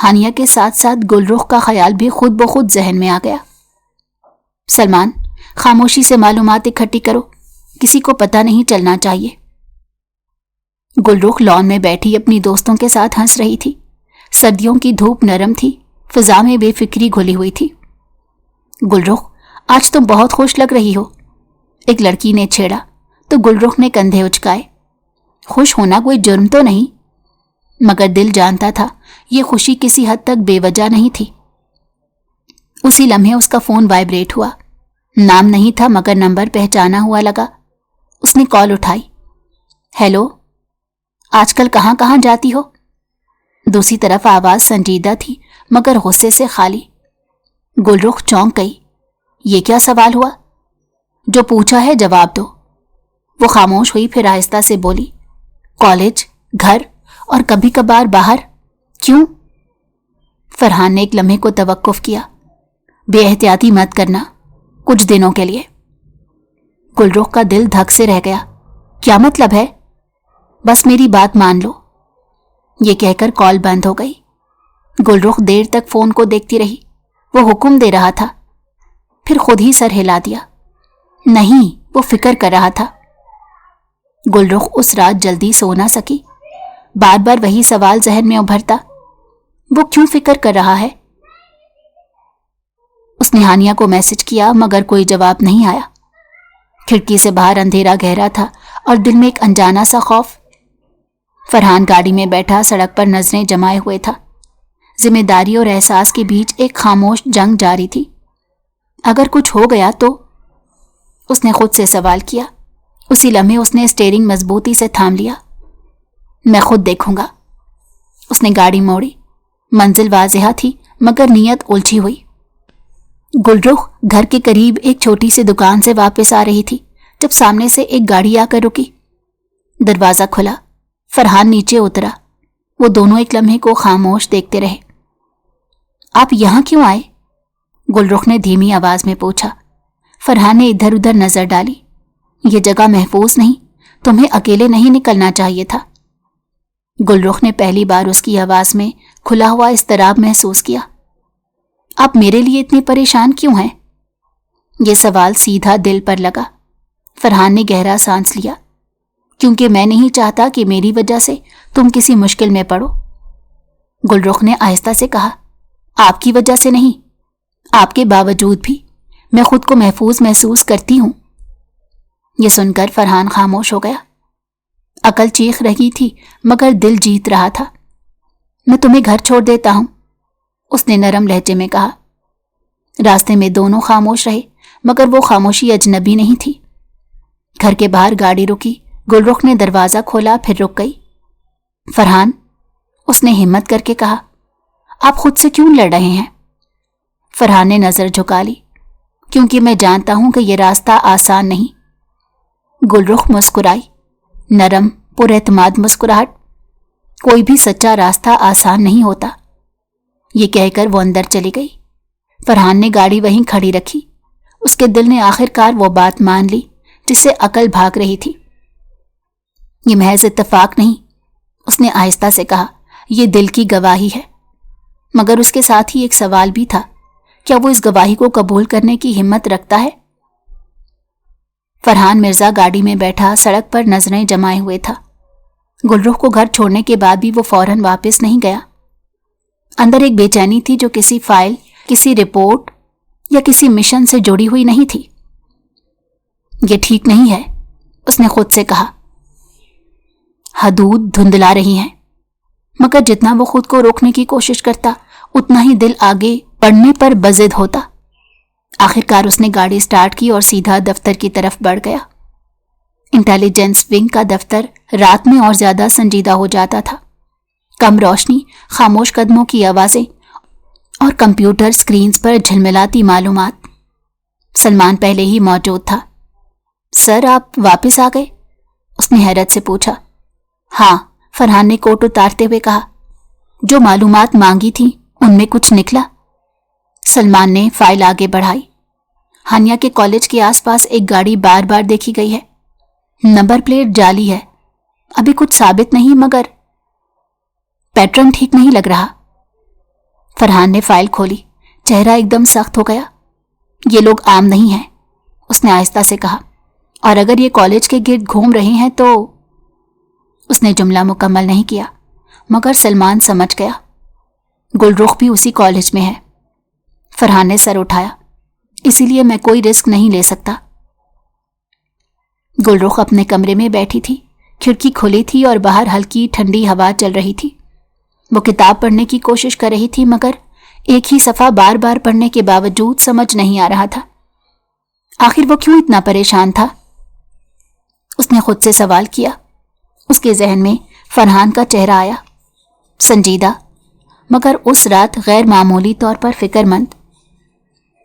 ہانیہ کے ساتھ ساتھ گل رخ کا خیال بھی خود بخود ذہن میں آ گیا۔ سلمان، خاموشی سے معلومات اکٹھی کرو، کسی کو پتہ نہیں چلنا چاہیے۔ گل رخ لان میں بیٹھی اپنی دوستوں کے ساتھ ہنس رہی تھی۔ سردیوں کی دھوپ نرم تھی، فضا میں بے فکری گھلی ہوئی تھی۔ گل رخ، آج تم بہت خوش لگ رہی ہو، ایک لڑکی نے چھیڑا تو گل رخ نے کندھے اچکائے۔ خوش ہونا کوئی جرم تو نہیں، مگر دل جانتا تھا یہ خوشی کسی حد تک بے وجہ نہیں تھی۔ اسی لمحے اس کا فون وائبریٹ ہوا۔ نام نہیں تھا مگر نمبر پہچانا ہوا لگا۔ اس نے کال اٹھائی۔ ہیلو، آج کل کہاں کہاں جاتی ہو؟ دوسری طرف آواز سنجیدہ تھی مگر غصے سے خالی۔ گل رخ چونک گئی۔ یہ کیا سوال ہوا؟ جو پوچھا ہے جواب دو۔ وہ خاموش ہوئی، پھر آہستہ سے بولی، کالج، گھر اور کبھی کبھار باہر۔ کیوں؟ فرحان نے ایک لمحے کو توقف کیا۔ بے احتیاطی مت کرنا، کچھ دنوں کے لیے۔ گل رخ کا دل دھک سے رہ گیا۔ کیا مطلب ہے؟ بس میری بات مان لو۔ یہ کہہ کر کال بند ہو گئی۔ گل رخ دیر تک فون کو دیکھتی رہی۔ وہ حکم دے رہا تھا، پھر خود ہی سر ہلا دیا۔ نہیں، وہ فکر کر رہا تھا۔ گل رخ اس رات جلدی سو نہ سکی۔ بار بار وہی سوال ذہن میں ابھرتا، وہ کیوں فکر کر رہا ہے؟ اس نے ہانیہ کو میسج کیا مگر کوئی جواب نہیں آیا۔ کھڑکی سے باہر اندھیرا گہرا تھا اور دل میں ایک انجانا سا خوف۔ فرحان گاڑی میں بیٹھا سڑک پر نظریں جمائے ہوئے تھا۔ ذمہ داری اور احساس کے بیچ ایک خاموش جنگ جاری تھی۔ اگر کچھ ہو گیا تو؟ اس نے خود سے سوال کیا۔ اسی لمحے اس نے اسٹیئرنگ مضبوطی سے تھام لیا۔ میں خود دیکھوں گا۔ اس نے گاڑی موڑی۔ منزل واضح تھی مگر نیت الجھی ہوئی۔ گل رخ گھر کے قریب ایک چھوٹی سی دکان سے واپس آ رہی تھی جب سامنے سے ایک گاڑی آ کر رکی۔ دروازہ کھلا، فرحان نیچے اترا۔ وہ دونوں ایک لمحے کو خاموش دیکھتے رہے۔ آپ یہاں کیوں آئے؟ گل رخ نے دھیمی آواز میں پوچھا۔ فرحان نے ادھر ادھر نظر ڈالی۔ یہ جگہ محفوظ نہیں، تمہیں اکیلے نہیں نکلنا چاہیے تھا۔ گل رخ نے پہلی بار اس کی آواز میں کھلا ہوا اضطراب محسوس کیا۔ آپ میرے لیے اتنی پریشان کیوں ہیں؟ یہ سوال سیدھا دل پر لگا۔ فرحان نے گہرا سانس لیا۔ کیونکہ میں نہیں چاہتا کہ میری وجہ سے تم کسی مشکل میں پڑو۔ گل رخ نے آہستہ سے کہا، آپ کی وجہ سے نہیں، آپ کے باوجود بھی मैं खुद को महसूस करती हूं। ये सुनकर फरहान खामोश हो गया। अकल चीख रही थी मगर दिल जीत रहा था। मैं तुम्हें घर छोड़ देता हूं, उसने नरम लहजे में कहा। रास्ते में दोनों खामोश रहे मगर वो खामोशी अजनबी नहीं थी। घर के बाहर गाड़ी रुकी। गुलरुख ने दरवाजा खोला, फिर रुक गई। फरहान, उसने हिम्मत करके कहा, आप खुद से क्यों लड़ रहे हैं? फरहान ने नजर झुका ली। क्योंकि मैं जानता हूं कि यह रास्ता आसान नहीं। गुलरुख मुस्कुराई, नरम पुरएतमाद मुस्कुराहट। कोई भी सच्चा रास्ता आसान नहीं होता। ये कहकर वो अंदर चली गई। फरहान ने गाड़ी वहीं खड़ी रखी। उसके दिल ने आखिरकार वो बात मान ली जिससे अकल भाग रही थी। ये महज इत्तेफाक नहीं, उसने आहिस्ता से कहा, यह दिल की गवाही है। मगर उसके साथ ही एक सवाल भी था, क्या वो इस गवाही को कबूल करने की हिम्मत रखता है? फरहान मिर्जा गाड़ी में बैठा सड़क पर नजरें जमाए हुए था। गुलरुख को घर छोड़ने के बाद भी वो फौरन वापस नहीं गया। अंदर एक बेचैनी थी जो किसी फाइल, किसी रिपोर्ट या किसी मिशन से जुड़ी हुई नहीं थी। ये ठीक नहीं है, उसने खुद से कहा। हदूद धुंधला रही हैं, मगर जितना वो खुद को रोकने की कोशिश करता उतना ही दिल आगे बढ़ने पर बजिद होता। आखिरकार उसने गाड़ी स्टार्ट की और सीधा दफ्तर की तरफ बढ़ गया। इंटेलिजेंस विंग का दफ्तर रात में और ज्यादा संजीदा हो जाता था। कम रोशनी, खामोश कदमों की आवाजें और कंप्यूटर स्क्रीन्स पर झिलमिलाती मालूमात। सलमान पहले ही मौजूद था। सर, आप वापस आ गए? उसने हैरत से पूछा। हाँ, फरहान ने कोट उतारते हुए कहा। जो मालूमात मांगी थी उनमें कुछ निकला? सलमान ने फाइल आगे बढ़ाई। हानिया के कॉलेज के आसपास एक गाड़ी बार बार देखी गई है। नंबर प्लेट जाली है। अभी कुछ साबित नहीं, मगर पैटर्न ठीक नहीं लग रहा। फरहान ने फाइल खोली। चेहरा एकदम सख्त हो गया। ये लोग आम नहीं हैं, उसने आहिस्ता से कहा। और अगर ये कॉलेज के गिर्द घूम रहे हैं तो... उसने जुमला मुकम्मल नहीं किया मगर सलमान समझ गया। गुलरुख भी उसी कॉलेज में है। फरहान ने सर उठाया। इसीलिए मैं कोई रिस्क नहीं ले सकता। गुलरुख अपने कमरे में बैठी थी। खिड़की खुली थी और बाहर हल्की ठंडी हवा चल रही थी। वो किताब पढ़ने की कोशिश कर रही थी मगर एक ही सफ़ा बार बार पढ़ने के बावजूद समझ नहीं आ रहा था। आखिर वो क्यों इतना परेशान था? उसने खुद से सवाल किया। उसके जहन में फरहान का चेहरा आया, संजीदा मगर उस रात गैर मामूली तौर पर फिक्रमंद।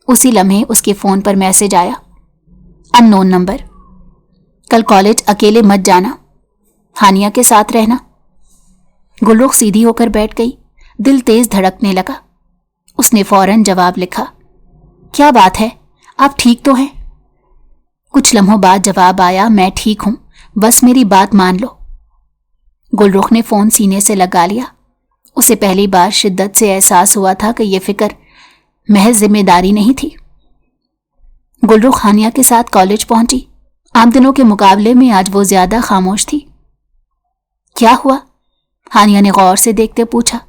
उसी लम्हे उसके फोन पर मैसेज आया, अननोन नंबर। कल कॉलेज अकेले मत जाना, हानिया के साथ रहना। गुलरुख सीधी होकर बैठ गई। दिल तेज धड़कने लगा। उसने फौरन जवाब लिखा, क्या बात है, आप ठीक तो हैं? कुछ लम्हों बाद जवाब आया, मैं ठीक हूं, बस मेरी बात मान लो। गुलरुख ने फोन सीने से लगा लिया। उसे पहली बार शिद्दत से एहसास हुआ था कि यह फिक्र महज जिम्मेदारी नहीं थी। गुलरुख हानिया के साथ कॉलेज पहुंची। आम दिनों के मुकाबले में आज वो ज्यादा खामोश थी। क्या हुआ? हानिया ने गौर से देखते पूछा।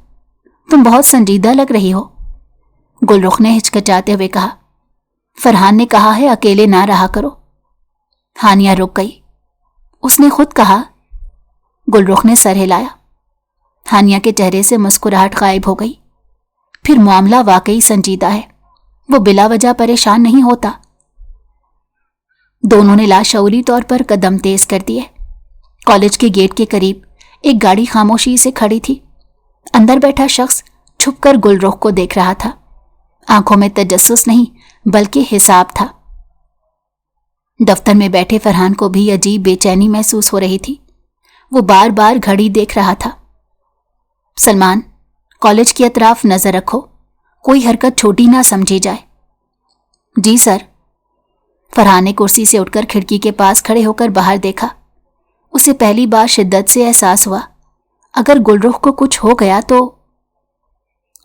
तुम बहुत संजीदा लग रही हो, गुलरुख ने हिचकिचाते हुए कहा। फरहान ने कहा है अकेले ना रहा करो। हानिया रुक गई। उसने खुद कहा? गुलरुख ने सर हिलाया। हानिया के चेहरे से मुस्कुराहट गायब हो गई। फिर मामला वाकई संजीदा है, वो बिला वजह परेशान नहीं होता। दोनों ने लाशऊरी तौर पर कदम तेज कर दिए। कॉलेज के गेट के करीब एक गाड़ी खामोशी से खड़ी थी। अंदर बैठा शख्स छुपकर गुलरुख को देख रहा था। आंखों में तजस्सुस नहीं बल्कि हिसाब था। दफ्तर में बैठे फरहान को भी अजीब बेचैनी महसूस हो रही थी। वो बार बार घड़ी देख रहा था। सलमान, कॉलेज के अतराफ नजर रखो, कोई हरकत छोटी ना समझी जाए। जी सर। फरहान ने कुर्सी से उठकर खिड़की के पास खड़े होकर बाहर देखा। उसे पहली बार शिद्दत से एहसास हुआ, अगर गुलरुख को कुछ हो गया तो...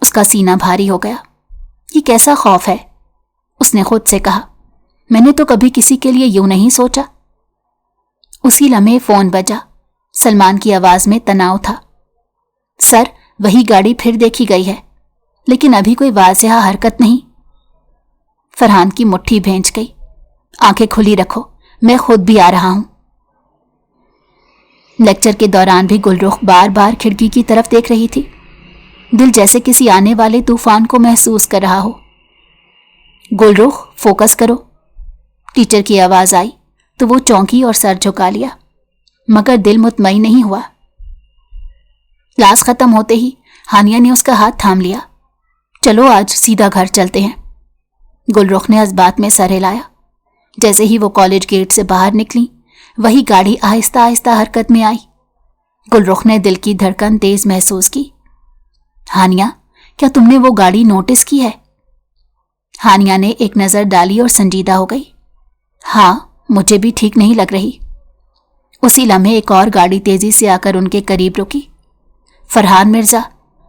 उसका सीना भारी हो गया। ये कैसा खौफ है? उसने खुद से कहा। मैंने तो कभी किसी के लिए यूं नहीं सोचा। उसी लम्हे फोन बजा। सलमान की आवाज में तनाव था। सर, वही गाड़ी फिर देखी गई है, लेकिन अभी कोई वाज़ेह हरकत नहीं। फरहान की मुट्ठी भींच गई। आंखें खुली रखो, मैं खुद भी आ रहा हूं। लेक्चर के दौरान भी गुलरुख बार बार खिड़की की तरफ देख रही थी। दिल जैसे किसी आने वाले तूफान को महसूस कर रहा हो। गुलरुख, फोकस करो। टीचर की आवाज आई तो वो चौंकी और सर झुका लिया, मगर दिल मुतमईन नहीं हुआ। क्लास खत्म होते ही हानिया ने उसका हाथ थाम लिया। चलो आज सीधा घर चलते हैं। गुलरुख ने इस बात में सर हिलाया। जैसे ही वो कॉलेज गेट से बाहर निकली, वही गाड़ी आहिस्ता आहिस्ता हरकत में आई। गुलरुख ने दिल की धड़कन तेज महसूस की। हानिया, क्या तुमने वो गाड़ी नोटिस की है? हानिया ने एक नजर डाली और संजीदा हो गई। हाँ, मुझे भी ठीक नहीं लग रही। उसी लम्हे एक और गाड़ी तेजी से आकर उनके करीब रुकी। फरहान मिर्जा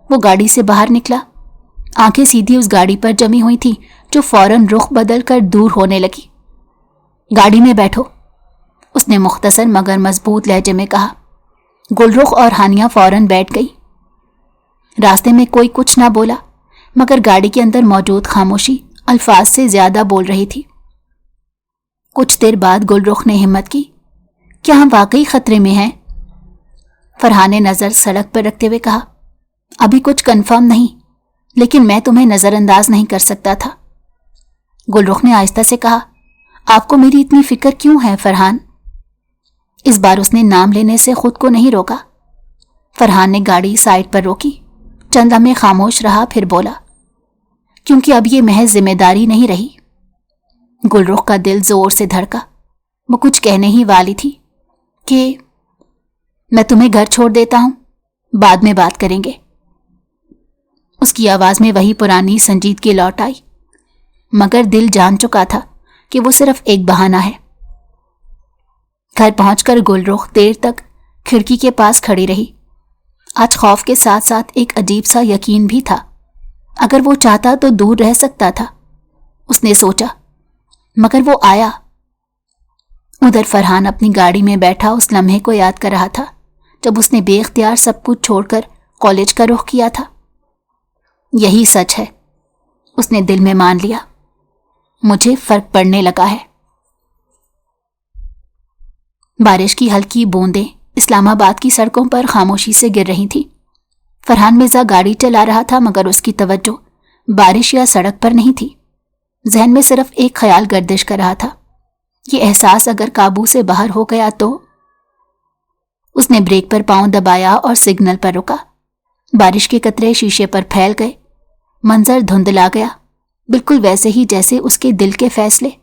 वो गाड़ी से बाहर निकला। आंखें सीधी उस गाड़ी पर जमी हुई थी जो फौरन रुख बदल कर दूर होने लगी। गाड़ी में बैठो, उसने मुख्तसर मगर मजबूत लहजे में कहा। गुलरुख और हानिया फौरन बैठ गई। रास्ते में कोई कुछ ना बोला, मगर गाड़ी के अंदर मौजूद खामोशी अल्फाज से ज्यादा बोल रही थी। कुछ देर बाद गुलरुख ने हिम्मत की। क्या हम वाकई खतरे में हैं? फरहान ने नजर सड़क पर रखते हुए कहा। अभी कुछ कंफर्म नहीं, लेकिन मैं तुम्हें नजरअंदाज नहीं कर सकता था। गुलरुख ने आहिस्ता से कहा। आपको मेरी इतनी फिक्र क्यों है फरहान? इस बार उसने नाम लेने से खुद को नहीं रोका। फरहान ने गाड़ी साइड पर रोकी, चंद लम्हे खामोश रहा, फिर बोला, क्योंकि अब ये महज जिम्मेदारी नहीं रही। गुलरुख का दिल जोर से धड़का। वो कुछ कहने ही वाली थी कि मैं तुम्हें घर छोड़ देता हूं, बाद में बात करेंगे। उसकी आवाज में वही पुरानी संजीदगी लौट आई, मगर दिल जान चुका था कि वो सिर्फ एक बहाना है। घर पहुंचकर गुलरुख देर तक खिड़की के पास खड़ी रही। आज खौफ के साथ साथ एक अजीब सा यकीन भी था। अगर वो चाहता तो दूर रह सकता था, उसने सोचा, मगर वो आया। उधर फरहान अपनी गाड़ी में बैठा उस लम्हे को याद कर रहा था जब उसने बेख्तियार सब कुछ छोड़कर कॉलेज का रुख किया था। यही सच है, उसने दिल में मान लिया। मुझे फर्क पड़ने लगा है। बारिश की हल्की बूंदें इस्लामाबाद की सड़कों पर खामोशी से गिर रही थी। फरहान मिर्जा गाड़ी चला रहा था, मगर उसकी तवज्जो बारिश या सड़क पर नहीं थी। जहन में सिर्फ एक ख्याल गर्दिश कर रहा था, ये एहसास अगर काबू से बाहर हो गया तो। उसने ब्रेक पर पांव दबाया और सिग्नल पर रुका। बारिश के कतरे शीशे पर फैल गए। मंजर धुंधला गया, बिल्कुल वैसे ही जैसे उसके दिल के फैसले।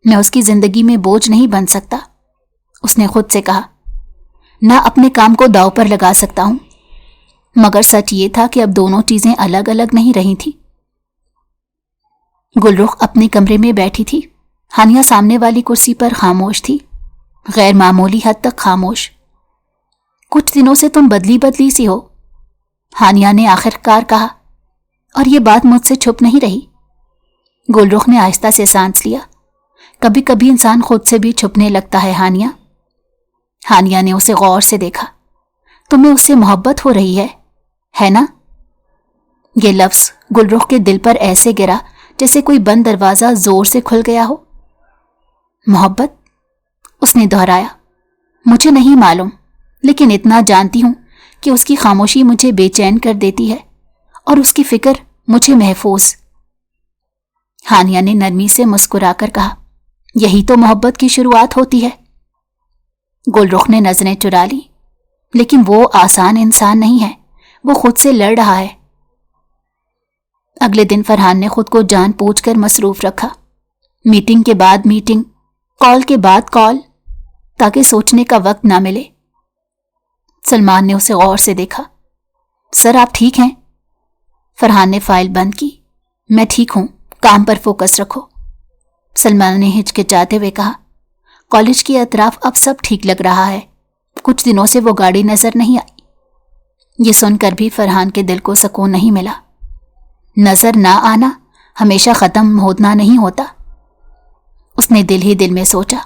मैं उसकी जिंदगी में बोझ नहीं बन सकता, उसने खुद से कहा। ना अपने काम को दांव पर लगा सकता हूं। मगर सच ये था कि अब दोनों चीजें अलग अलग नहीं रही थी। गुलरुख अपने कमरे में बैठी थी। हानिया सामने वाली कुर्सी पर खामोश थी, गैर मामूली हद तक खामोश। कुछ दिनों से तुम बदली बदली सी हो, हानिया ने आखिरकार कहा, और ये बात मुझसे छुप नहीं रही। गुलरुख ने आहिस्ता से सांस लिया। कभी कभी इंसान खुद से भी छुपने लगता है हानिया। हानिया ने उसे गौर से देखा। तुम्हें उससे मोहब्बत हो रही है ना? ये लफ्ज गुलरुख के दिल पर ऐसे गिरा जैसे कोई बंद दरवाजा जोर से खुल गया हो। मोहब्बत? उसने दोहराया। मुझे नहीं मालूम, लेकिन इतना जानती हूं कि उसकी खामोशी मुझे बेचैन कर देती है और उसकी फिक्र मुझे महफूज। हानिया ने नरमी से मुस्कुराकर कहा, यही तो मोहब्बत की शुरुआत होती है। गुलरुख ने नजरें चुरा ली। लेकिन वो आसान इंसान नहीं है, वो खुद से लड़ रहा है। अगले दिन फरहान ने खुद को जान बूझकर मसरूफ रखा। मीटिंग के बाद मीटिंग, कॉल के बाद कॉल, ताकि सोचने का वक्त ना मिले। सलमान ने उसे गौर से देखा। सर आप ठीक हैं? फरहान ने फाइल बंद की। मैं ठीक हूं, काम पर फोकस रखो। सलमान ने हिचकिचाते हुए कहा। कॉलेज के अतराफ अब सब ठीक लग रहा है। कुछ दिनों से वो गाड़ी नजर नहीं आई। ये सुनकर भी फरहान के दिल को सुकून नहीं मिला। नजर ना आना हमेशा खत्म होना नहीं होता, उसने दिल ही दिल में सोचा।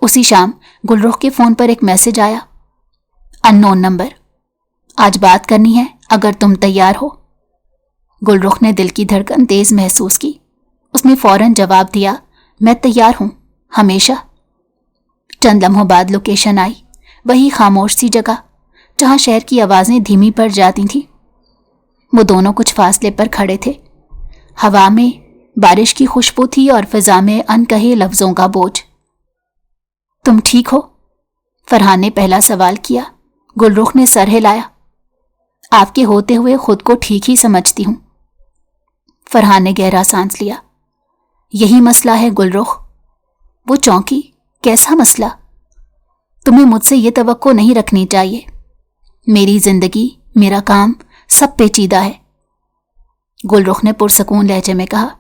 उसी शाम गुलरुख के फोन पर एक मैसेज आया। अननोन नंबर, आज बात करनी है, अगर तुम तैयार हो। गुलरुख ने दिल की धड़कन तेज महसूस की। उसने फौरन जवाब दिया, मैं तैयार हूं, हमेशा। चंद लम्हों बाद लोकेशन आई, वही खामोश सी जगह जहां शहर की आवाजें धीमी पड़ जाती थीं। वो दोनों कुछ फासले पर खड़े थे। हवा में बारिश की खुशबू थी और फिजा में अनकहे लफ्जों का बोझ। तुम ठीक हो? फरहान ने पहला सवाल किया। गुलरुख ने सर हिलाया। आपके होते हुए खुद को ठीक ही समझती हूं। फरहान ने गहरा सांस लिया। यही मसला है गुलरुख। वो चौंकी। कैसा मसला? तुम्हें मुझसे ये तवक्को नहीं रखनी चाहिए। मेरी जिंदगी, मेरा काम सब पेचीदा है। गुलरुख ने पुरसकून लहजे में कहा,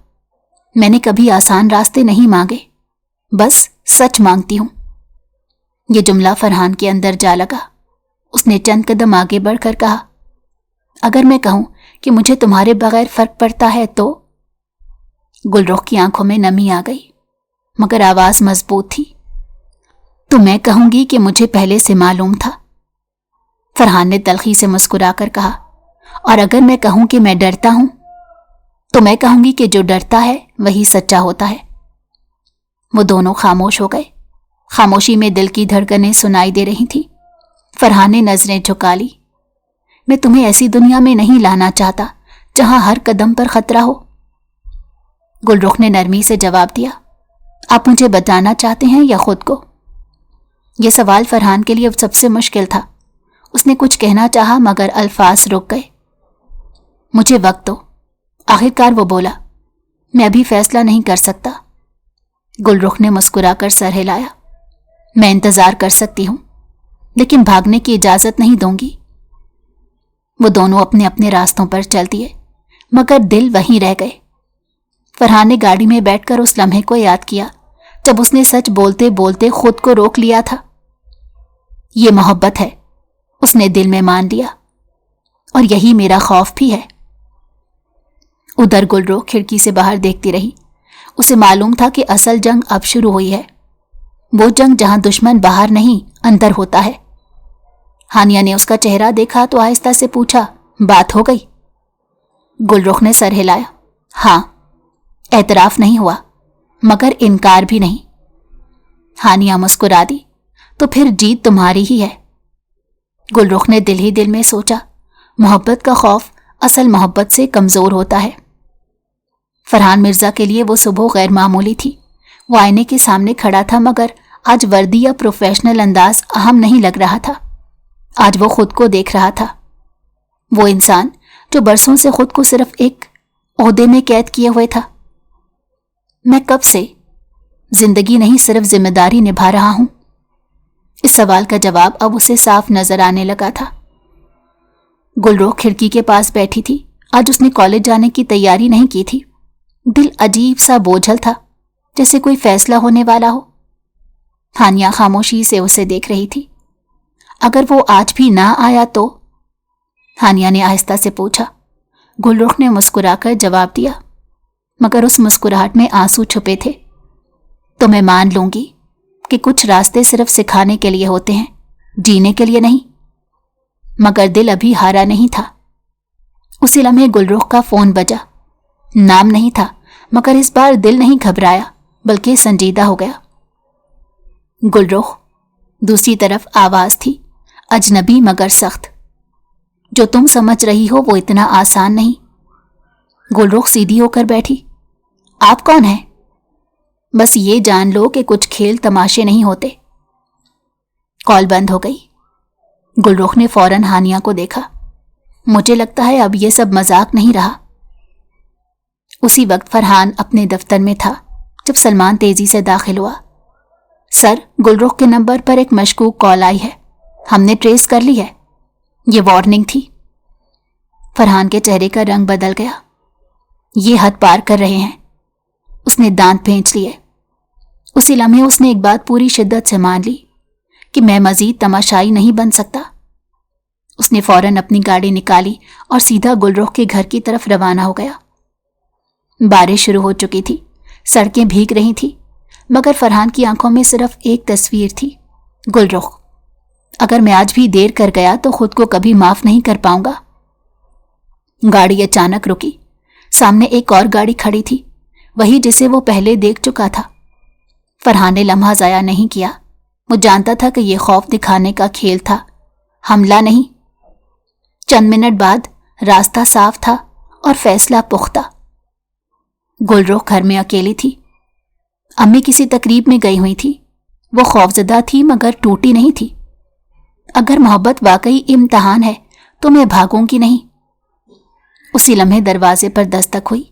मैंने कभी आसान रास्ते नहीं मांगे, बस सच मांगती हूं। यह जुमला फरहान के अंदर जा लगा। उसने चंद कदम आगे बढ़कर कहा, अगर मैं कहूं कि मुझे तुम्हारे बगैर फर्क पड़ता है तो? गुलरुख की आंखों में नमी आ गई, मगर आवाज मजबूत थी। तो मैं कहूंगी कि मुझे पहले से मालूम था। फरहान ने तलखी से मुस्कुराकर कहा, और अगर मैं कहूं कि मैं डरता हूं तो मैं कहूंगी कि जो डरता है वही सच्चा होता है। वो दोनों खामोश हो गए। खामोशी में दिल की धड़कनें सुनाई दे रही थी। फरहान ने नजरें झुका ली। मैं तुम्हें ऐसी दुनिया में नहीं लाना चाहता जहां हर कदम पर खतरा हो। गुलरुख ने नरमी से जवाब दिया, आप मुझे बताना चाहते हैं या खुद को? यह सवाल फरहान के लिए अब सबसे मुश्किल था। उसने कुछ कहना चाहा मगर अल्फाज रुक गए। मुझे वक्त दो। आखिरकार वो बोला, मैं अभी फैसला नहीं कर सकता। गुलरुख ने मुस्कुराकर सर हिलाया। मैं इंतजार कर सकती हूं, लेकिन भागने की इजाजत नहीं दूंगी। वो दोनों अपने अपने रास्तों पर चल दिए, मगर दिल वहीं रह गए। फरहान ने गाड़ी में बैठकर उस लम्हे को याद किया जब उसने सच बोलते बोलते खुद को रोक लिया था। ये मोहब्बत है, उसने दिल में मान लिया, और यही मेरा खौफ भी है। उधर गुलरुख खिड़की से बाहर देखती रही। उसे मालूम था कि असल जंग अब शुरू हुई है, वो जंग जहां दुश्मन बाहर नहीं अंदर होता है। हानिया ने उसका चेहरा देखा तो आहिस्ता से पूछा, बात हो गई? गुलरुख ने सर हिलाया। हां, एतराफ नहीं हुआ मगर इनकार भी नहीं। हानिया मुस्कुरा दी। तो फिर जीत तुम्हारी ही है। गुलरुख ने दिल ही दिल में सोचा, मोहब्बत का खौफ असल मोहब्बत से कमजोर होता है। फरहान मिर्जा के लिए वो सुबह गैर मामूली थी। वो आईने के सामने खड़ा था, मगर आज वर्दी या प्रोफेशनल अंदाज अहम नहीं लग रहा था। आज वो खुद को देख रहा था। वो इंसान जो बरसों से खुद को सिर्फ एक ओहदे में कैद किए हुए था। मैं कब से जिंदगी नहीं सिर्फ जिम्मेदारी निभा रहा हूं? इस सवाल का जवाब अब उसे साफ नजर आने लगा था। गुलरुख खिड़की के पास बैठी थी। आज उसने कॉलेज जाने की तैयारी नहीं की थी। दिल अजीब सा बोझल था, जैसे कोई फैसला होने वाला हो। हानिया खामोशी से उसे देख रही थी। अगर वो आज भी ना आया तो? हानिया ने आहिस्ता से पूछा। गुलरुख ने मुस्कुराकर जवाब दिया, मगर उस मुस्कुराहट में आंसू छुपे थे। तो मैं मान लूंगी कि कुछ रास्ते सिर्फ सिखाने के लिए होते हैं, जीने के लिए नहीं। मगर दिल अभी हारा नहीं था। उसी लम्हे गुलरुख का फोन बजा। नाम नहीं था, मगर इस बार दिल नहीं घबराया बल्कि संजीदा हो गया। गुलरुख। दूसरी तरफ आवाज थी, अजनबी मगर सख्त। जो तुम समझ रही हो वो इतना आसान नहीं। गुलरुख सीधी होकर बैठी। आप कौन हैं? बस ये जान लो कि कुछ खेल तमाशे नहीं होते। कॉल बंद हो गई। गुलरुख ने फौरन हानिया को देखा। मुझे लगता है अब यह सब मजाक नहीं रहा। उसी वक्त फरहान अपने दफ्तर में था जब सलमान तेजी से दाखिल हुआ। सर, गुलरुख के नंबर पर एक मशकूक कॉल आई है, हमने ट्रेस कर ली है। ये वार्निंग थी। फरहान के चेहरे का रंग बदल गया। ये हद पार कर रहे हैं। उसने दांत भींच लिए। उसी लम्हे उसने एक बात पूरी शिद्दत से मान ली कि मैं मजीद तमाशाई नहीं बन सकता। उसने फौरन अपनी गाड़ी निकाली और सीधा गुलरुख के घर की तरफ रवाना हो गया। बारिश शुरू हो चुकी थी, सड़कें भीग रही थी, मगर फरहान की आंखों में सिर्फ एक तस्वीर थी, गुलरुख। अगर मैं आज भी देर कर गया तो खुद को कभी माफ नहीं कर पाऊंगा। गाड़ी अचानक रुकी। सामने एक और गाड़ी खड़ी थी, वही जिसे वो पहले देख चुका था। फरहान ने लम्हा ज़ाया नहीं किया। वो जानता था कि ये खौफ दिखाने का खेल था, हमला नहीं। चंद मिनट बाद रास्ता साफ था और फैसला पुख्ता। गुलरुख घर में अकेली थी। अम्मी किसी तकरीब में गई हुई थी। वो खौफजदा थी मगर टूटी नहीं थी। अगर मोहब्बत वाकई इम्तहान है तो मैं भागूंगी नहीं। उसी लम्हे दरवाजे पर दस्तक हुई।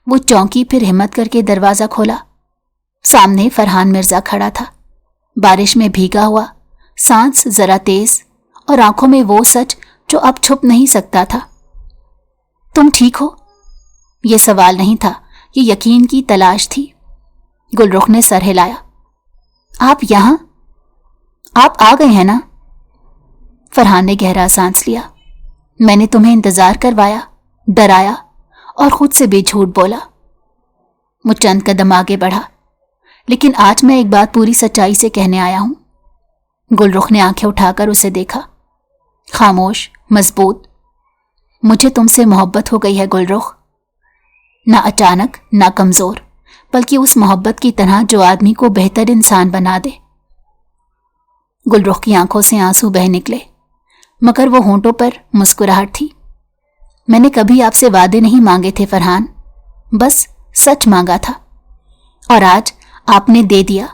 वो चौंकी, फिर हिम्मत करके दरवाज़ा खोला। सामने फरहान मिर्ज़ा खड़ा था, बारिश में भीगा हुआ, सांस ज़रा तेज और आंखों में वो सच जो अब छुप नहीं सकता था। तुम ठीक हो? ये सवाल नहीं था, ये यकीन की तलाश थी। गुलरुख ने सर हिलाया। आप यहाँ? आप आ गए हैं ना? फरहान ने गहरा सांस लिया। मैंने तुम्हें इंतजार करवाया, डराया और खुद से भी झूठ बोला। वो चंद कदम आगे बढ़ा। लेकिन आज मैं एक बात पूरी सच्चाई से कहने आया हूं। गुलरुख ने आंखें उठाकर उसे देखा, खामोश, मजबूत। मुझे तुमसे मोहब्बत हो गई है गुलरुख। ना अचानक, ना कमजोर, बल्कि उस मोहब्बत की तरह जो आदमी को बेहतर इंसान बना दे। गुलरुख की आंखों से आंसू बह निकले, मगर वो होंठों पर मुस्कुराहट थी। मैंने कभी आपसे वादे नहीं मांगे थे फरहान, बस सच मांगा था, और आज आपने दे दिया।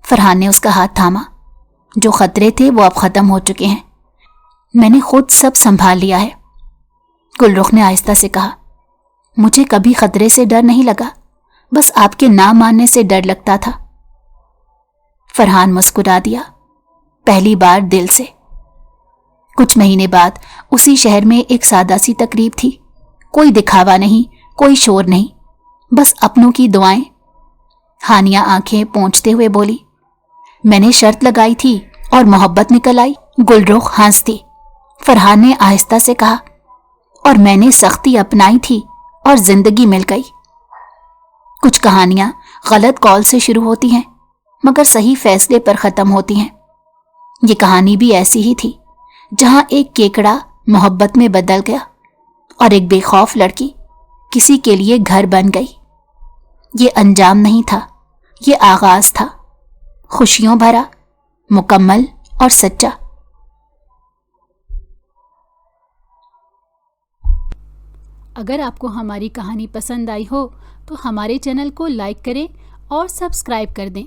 फरहान ने उसका हाथ थामा। जो खतरे थे वो अब खत्म हो चुके हैं। मैंने खुद सब संभाल लिया है। गुलरुख ने आहिस्ता से कहा, मुझे कभी खतरे से डर नहीं लगा, बस आपके ना मानने से डर लगता था। फरहान मुस्कुरा दिया, पहली बार दिल से। कुछ महीने बाद उसी शहर में एक सादा सी तकरीब थी। कोई दिखावा नहीं, कोई शोर नहीं, बस अपनों की दुआएं। हानिया आंखें पोंछते हुए बोली, मैंने शर्त लगाई थी और मोहब्बत निकल आई। गुलरुख हंसती। फरहान ने आहिस्ता से कहा, और मैंने सख्ती अपनाई थी और जिंदगी मिल गई। कुछ कहानियां गलत कॉल से शुरू होती हैं मगर सही फैसले पर खत्म होती हैं। ये कहानी भी ऐसी ही थी, जहां एक केकड़ा मोहब्बत में बदल गया और एक बेखौफ लड़की किसी के लिए घर बन गई। ये अंजाम नहीं था, ये आगाज था, खुशियों भरा, मुकम्मल और सच्चा। अगर आपको हमारी कहानी पसंद आई हो तो हमारे चैनल को लाइक करें और सब्सक्राइब कर दें।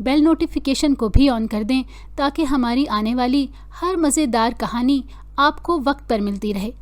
बेल नोटिफिकेशन को भी ऑन कर दें ताकि हमारी आने वाली हर मज़ेदार कहानी आपको वक्त पर मिलती रहे।